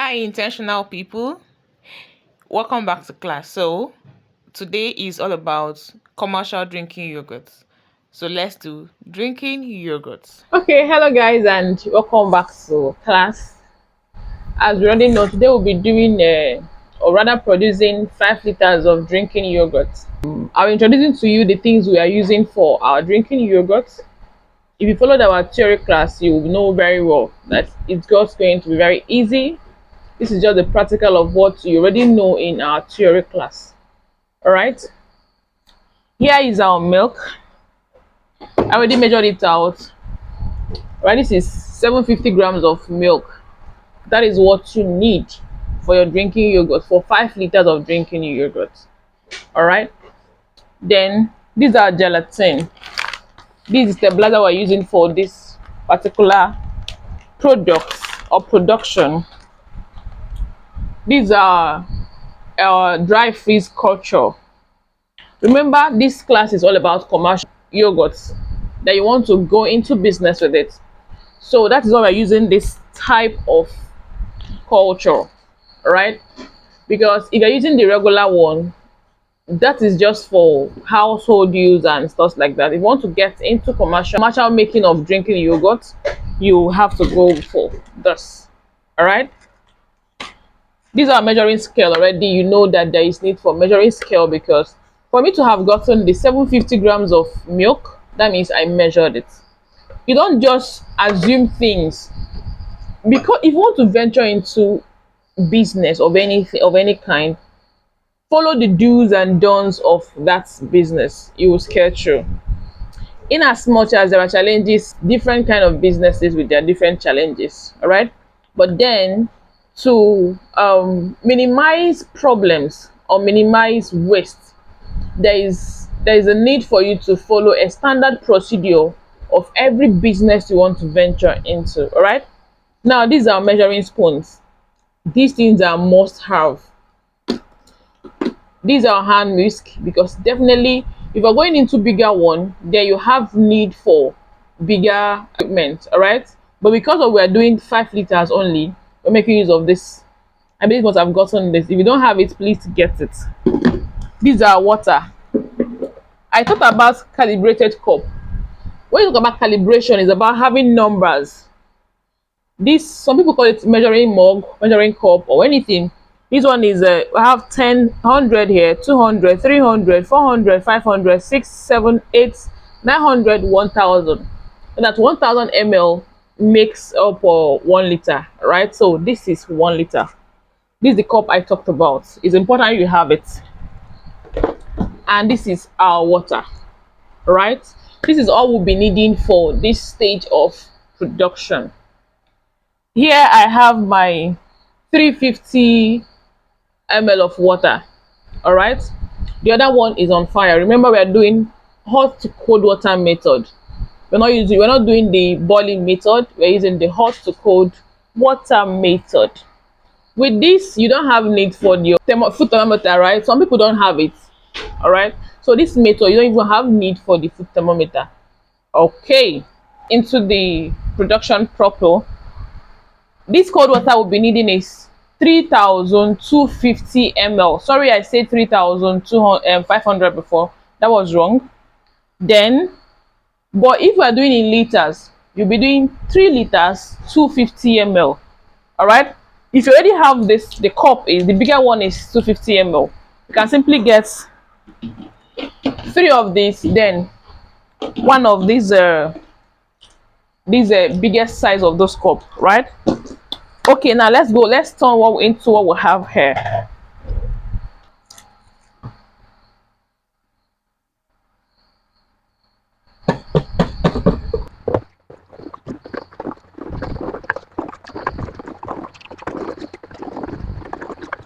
Hi, intentional people. Welcome back to class. So, today is all about commercial drinking yogurt. So, let's do drinking yogurt. Okay, hello guys, and welcome back to class. As we already know, today we'll be doing, or rather producing 5 liters of drinking yogurt. I'll introducing to you the things we are using for our drinking yogurt. If you followed our theory class, you will know very well that it's just going to be very easy. This is just the practical of what you already know in our theory class. All right, here is our milk. I already measured it out. Right, this is 750 grams of milk. That is what you need for your drinking yogurt, for 5 liters of drinking yogurt. All right, then these are gelatin. This is the stabilizer we're using for this particular product or production. These are our dry freeze culture. Remember, this class is all about commercial yogurts that you want to go into business with it. So that is why we're using this type of culture, right? Because if you're using the regular one, that is just for household use and stuff like that. If you want to get into commercial making of drinking yogurt, you have to go for this. All right, these are measuring scale already. You know that there is need for measuring scale, because for me to have gotten the 750 grams of milk, that means I measured it. You don't just assume things, because if you want to venture into business of any kind, follow the do's and don'ts of that business. You will scale through. In as much as there are challenges, different kind of businesses with their different challenges, all right? But then, to minimize problems or minimize waste, there is a need for you to follow a standard procedure of every business you want to venture into. All right, now these are measuring spoons. These things are must have. These are hand whisk, because definitely if you're going into bigger one, then you have need for bigger equipment. All right, but because of we're doing 5 liters only, we're making use of this. I believe must have gotten this. If you don't have it, please get it. These are water. I thought about calibrated cup. When you talk about calibration, it's about having numbers. This, some people call it measuring mug, measuring cup, or anything. This one is I have 10, 100 here, 200, 300, 400, 500, 6, 7, 8, 900, 1000. And that 1000 ml makes up 1 liter, right? So this is 1 liter. This is the cup I talked about. It's important you have it. And this is our water, right? This is all we'll be needing for this stage of production. Here I have my 350 ml of water. All right, the other one is on fire. Remember, we are doing hot to cold water method. We're not doing the boiling method. We're using the hot to cold water method. With this, you don't have need for the food thermometer, right? Some people don't have it. All right, so this method, you don't even have need for the food thermometer. Okay, into the production proper. This cold water will be needing is 3250 ml. Sorry, I said 3500 before. That was wrong. Then, but if we are doing in liters, you'll be doing 3 liters 250 ml. All right, if you already have this, the cup is the bigger one is 250 ml. You can simply get 3 of these, then one of these biggest size of those cup, right? Okay, now let's go. Let's turn into what we have here.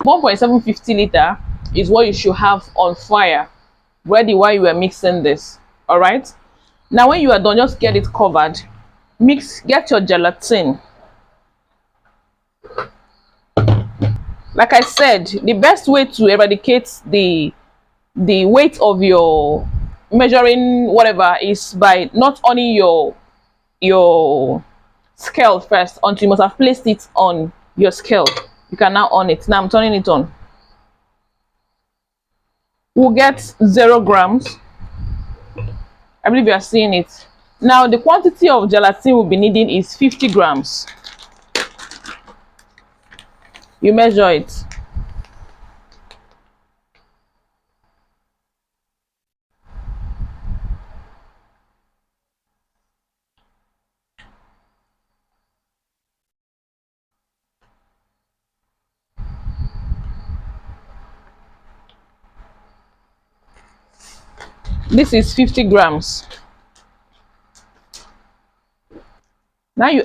One point 750 liter is what you should have on fire, ready while you are mixing this. All right. Now, when you are done, just get it covered. Get your gelatin. Like I said, the best way to eradicate the weight of your measuring whatever is by not only your scale first, until you must have placed it on your scale. You can now on it. Now I'm turning it on. We'll get 0 grams. I believe you are seeing it. Now the quantity of gelatin we'll be needing is 50 grams. You measure it. This is 50 grams. Now you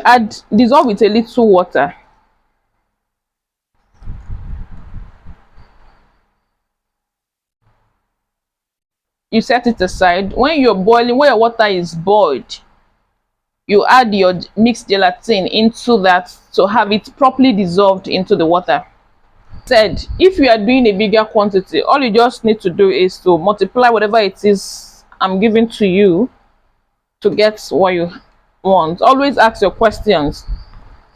dissolve with a little water. You set it aside. When you're boiling, when your water is boiled, you add your mixed gelatin into that to have it properly dissolved into the water. Said, if you are doing a bigger quantity, all you just need to do is to multiply whatever it is I'm giving to you to get what you want. Always ask your questions.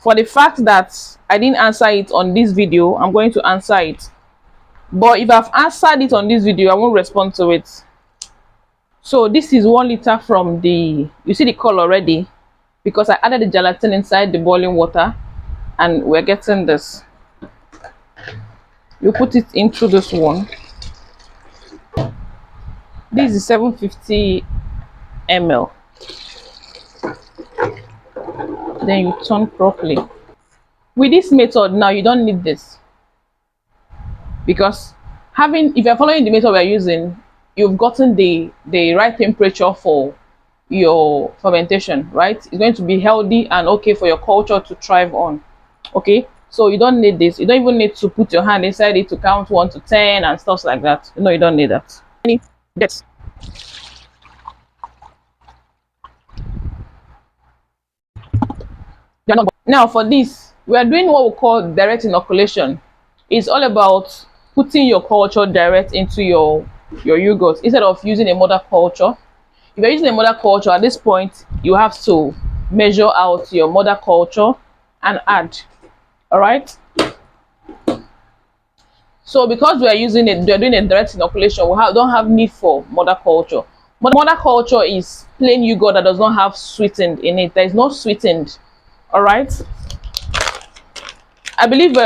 For the fact that I didn't answer it on this video, I'm going to answer it. But if I've answered it on this video, I won't respond to it. So this is 1 liter from the, you see the color already, because I added the gelatin inside the boiling water, and we're getting this. You put it into this one. This is 750 ml. Then you turn properly. With this method now, you don't need this, because if you're following the method we're using, you've gotten the right temperature for your fermentation, right? It's going to be healthy and okay for your culture to thrive on. Okay, so you don't need this. You don't even need to put your hand inside it to count 1 to 10 and stuff like that. No, you don't need that. Yes. Now for this, we are doing what we call direct inoculation. It's all about putting your culture direct into your yogurt instead of using a mother culture. If you're using a mother culture, at this point you have to measure out your mother culture and add. All right, so because we are using it, we are doing a direct inoculation, we don't have need for mother culture. Mother culture is plain yogurt that does not have sweetened in it. There is no sweetened. All right, I believe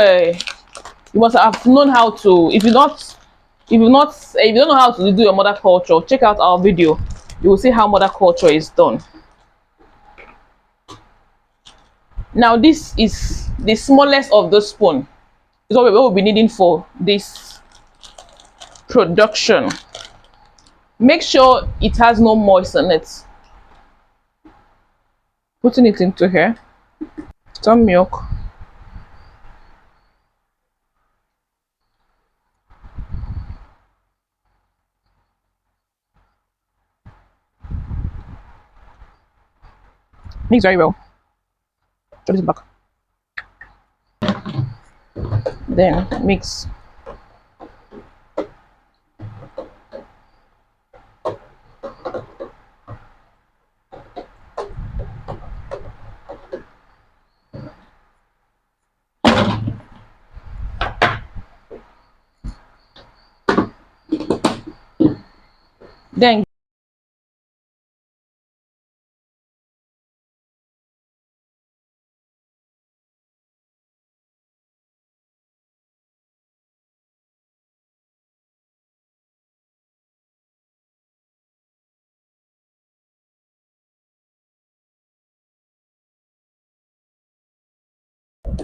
you must have known how to. If you don't know how to do your mother culture, check out our video. You will see how mother culture is done. Now this is the smallest of the spoon. Is what we'll be needing for this production. Make sure it has no moist in it. Putting it into here. Some milk. Mix very well. Throw this back. Then mix. Then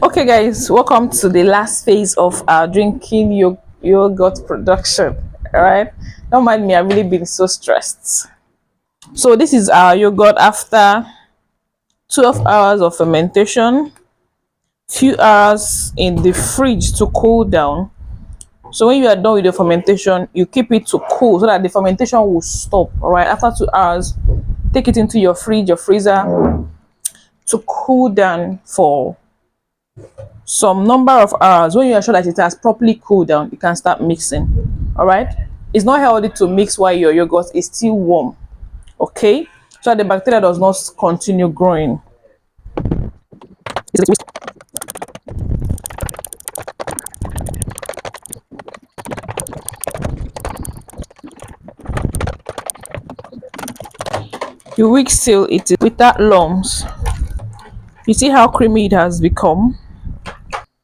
okay guys, welcome to the last phase of our drinking yogurt production. All right, don't mind me, I've really been so stressed. So this is our yogurt after 12 hours of fermentation, few hours in the fridge to cool down. So when you are done with the fermentation, you keep it to cool so that the fermentation will stop. All right, after 2 hours, take it into your fridge or freezer to cool down for some number of hours. When you are sure that it has properly cooled down, you can start mixing. All right, it's not healthy to mix while your yogurt is still warm, okay, so that the bacteria does not continue growing. You whisk till it is without lumps. You see how creamy it has become.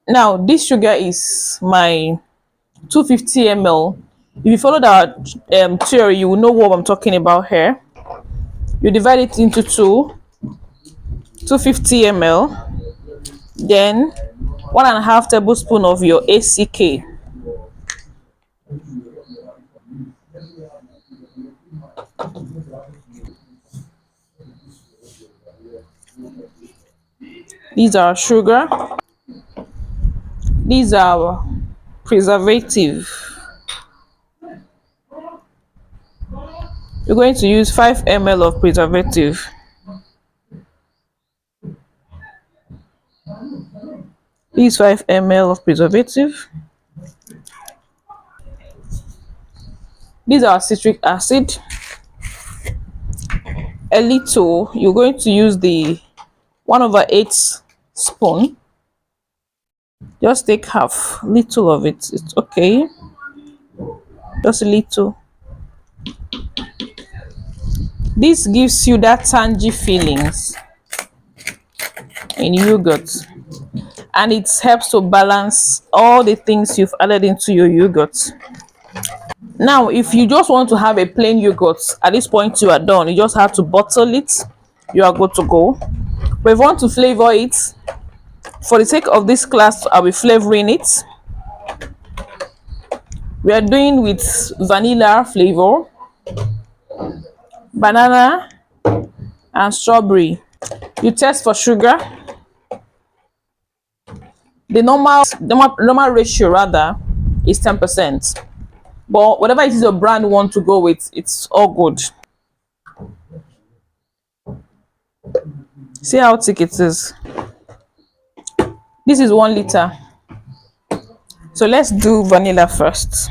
Now this sugar is my 250 ml. If you follow that theory, you will know what I'm talking about here. You divide it into two, 250 ml, then 1.5 tablespoon of your ACK. These are sugar. These are preservative. You're going to use 5 ml of preservative. These 5 ml of preservative. These are citric acid. A little, you're going to use the 1/8 spoon. Just take half, little of it. It's okay. Just a little. This gives you that tangy feelings in yogurt, and it helps to balance all the things you've added into your yogurt. Now if you just want to have a plain yogurt, at this point you are done. You just have to bottle it. You are good to go. But if you want to flavor it, for the sake of this class I'll be flavoring it. We are doing with vanilla flavor, banana, and strawberry. You test for sugar. The normal ratio rather is 10%, but whatever it is your brand want to go with, it's all good. See how thick it is. This is 1 liter. So let's do vanilla first.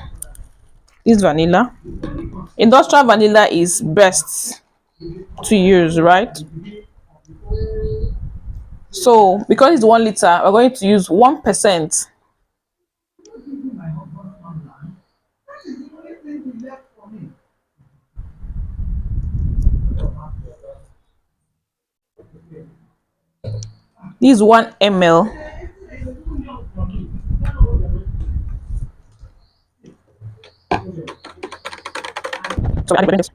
This vanilla, industrial vanilla is best to use, right? So because it's 1 liter, we're going to use 1%. This is 1 ml. So we're adding this.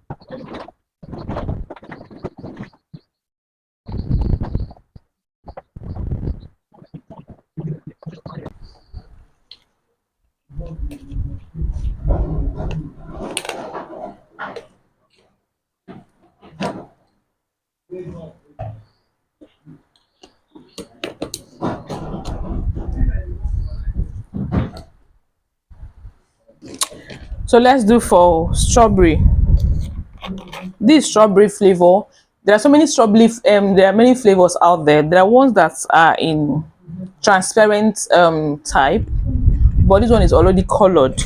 So let's do for strawberry. This strawberry flavor, there are so many strawberry there are many flavors out there. There are ones that are in transparent type, but this one is already colored.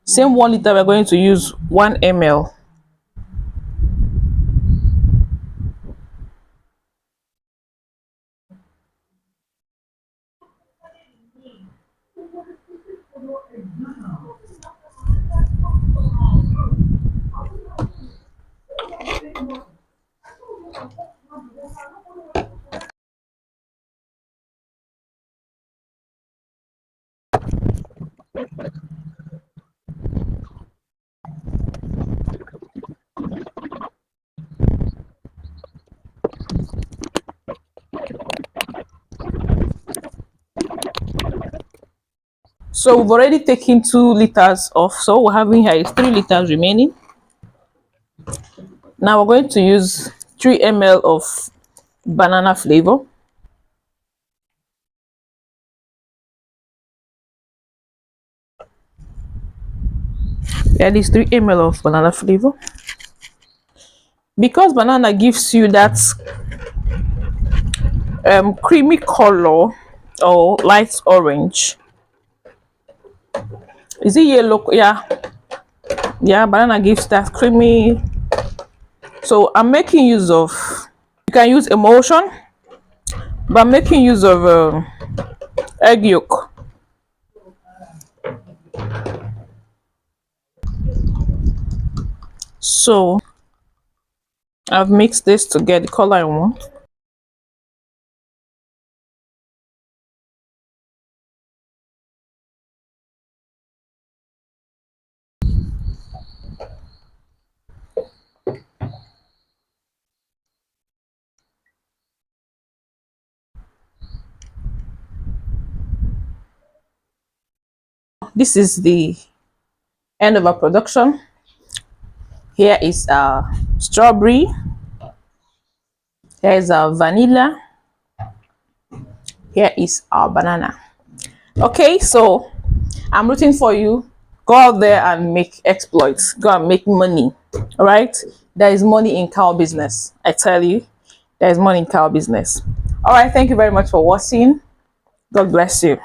Same 1 liter, we're going to use 1 ml. So we've already taken 2 liters off, so we're having here is 3 liters remaining. Now we're going to use 3 ml of banana flavor. Yeah, this 3 ml of banana flavor. Because banana gives you that creamy color or light orange. Is it yellow? Yeah, banana gives that creamy. So I'm making use of, you can use emulsion, but I'm making use of egg yolk. So I've mixed this to get the color I want. This is the end of our production. Here is our strawberry. Here is our vanilla. Here is our banana. Okay, so I'm rooting for you. Go out there and make exploits. Go and make money. All right. There is money in cow business. I tell you, there is money in cow business. All right. Thank you very much for watching. God bless you.